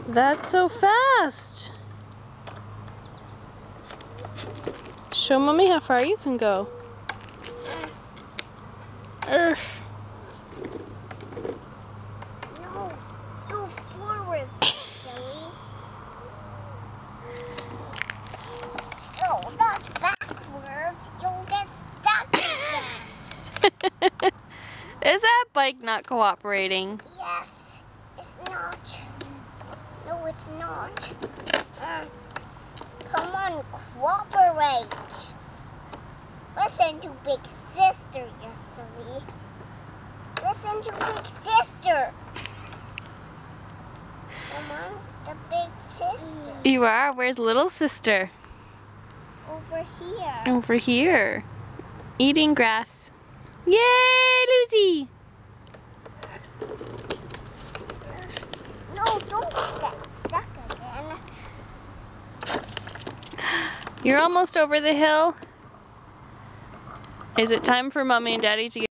That's so fast. Show Mommy how far you can go. No, go forward, silly. No, not backwards. You'll get stuck again. Is that bike not cooperating? Yes, it's not. No, it's not. Come on, cooperate. Listen to Big Sister, you silly. Listen to Big Sister. Come on, the Big Sister. You are? Where's little sister? Over here. Over here. Eating grass. Yay, Lucy! No, don't get stuck again. You're almost over the hill. Is it time for Mommy and Daddy to get